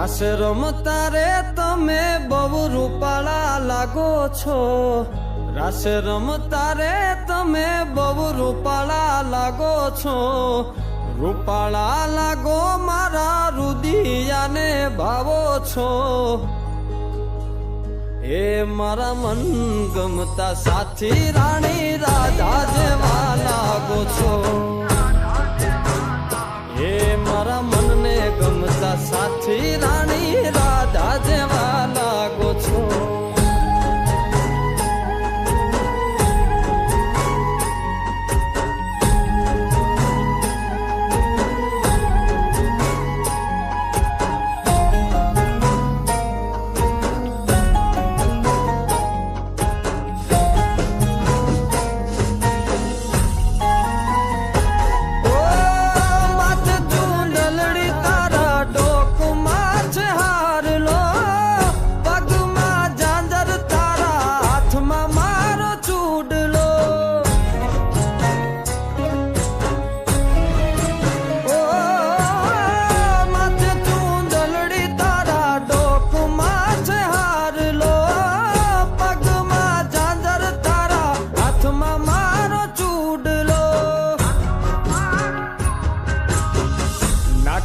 રાસ રમતા રે તમે બહુ રૂપાળા લાગો છો, રાસ રમતા રે તમે બહુ રૂપાળા લાગો છો, રૂપાળા લાગો મારા રુદિયાને ભાવો છો, એ મારા મન ગમતા સાથી રાણી રાધા જેવા લાગો છો, એ મારા મનને ગમતા સાથી રાણી રાધા જેવા લાગો છો.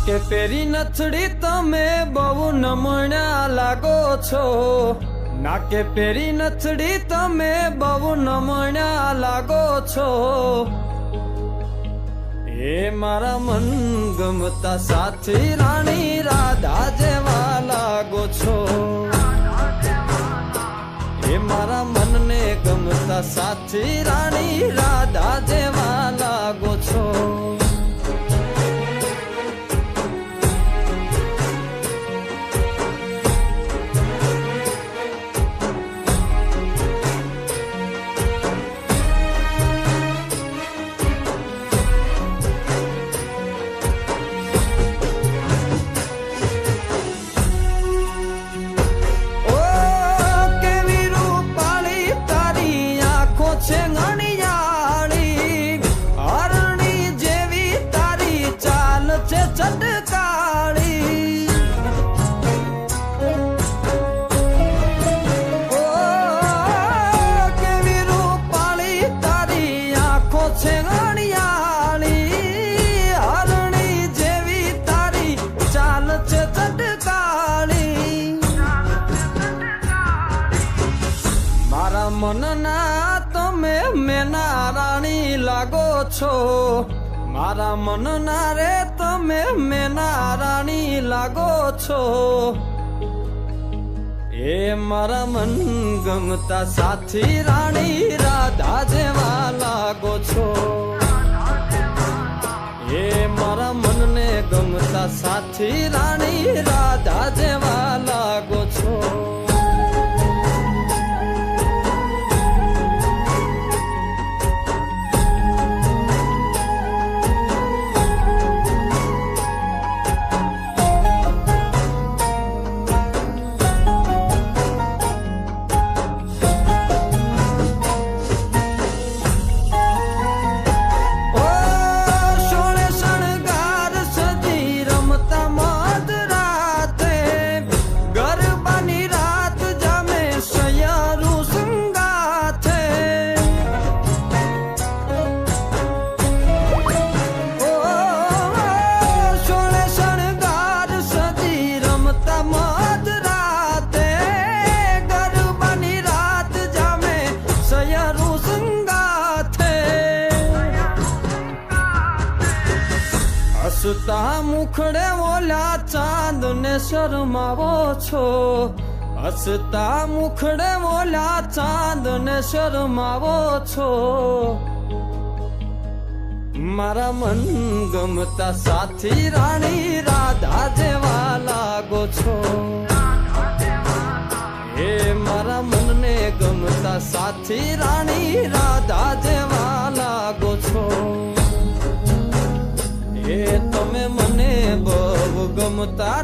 કે પેરી નથડી તમે બહુ નમણ્યા લાગો છો, નાકે પેરી નથડી તમે બહુ નમણ્યા લાગો છો, એ મારા મન ગમતા સાથી રાણી રાધા જેવા લાગો છો, એ મારા મનને ગમતા સાથી રાણી રાધા જેવા લાગો છો. મનના તમે મેના રાણી લાગો છો, મારા મનના રે તમે મેના રાણી લાગો છો, એ મારા મન ગમતા સાથી રાણી રાધા જેવા લાગો છો, એ મારા મનને ગમતા સાથી રાણી રાધા જેવા લાગો છો. હસતા મુખડે ઓલા ચાંદ ને શરમાવો છો, હસતા મુખડે ઓલા ચાંદ ને શરમાવો છો, મારા મન ગમતા સાથી રાણી રાધા જેવા લાગો છો, એ મારા મનને ગમતા સાથી રાણી રાધા જેવા લાગો છો, એ તમે મને બહુ ગમતા